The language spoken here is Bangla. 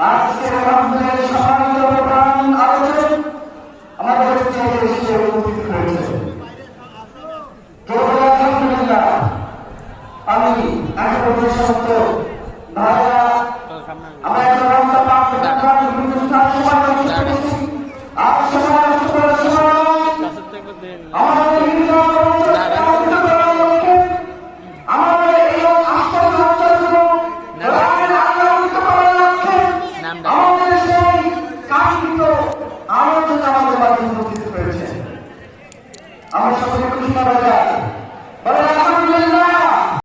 আজকের আমাদের সম্মানিত প্রধান আলোচক আমাদের এসে উপস্থিত হয়েছে। আলহামদুলিল্লাহ, আমি আশেপাশে সমস্ত ভাইরা আমরা একটা রাস্তা পাক হিন্দুস্তান সমাজ আর সমাজ আমাদের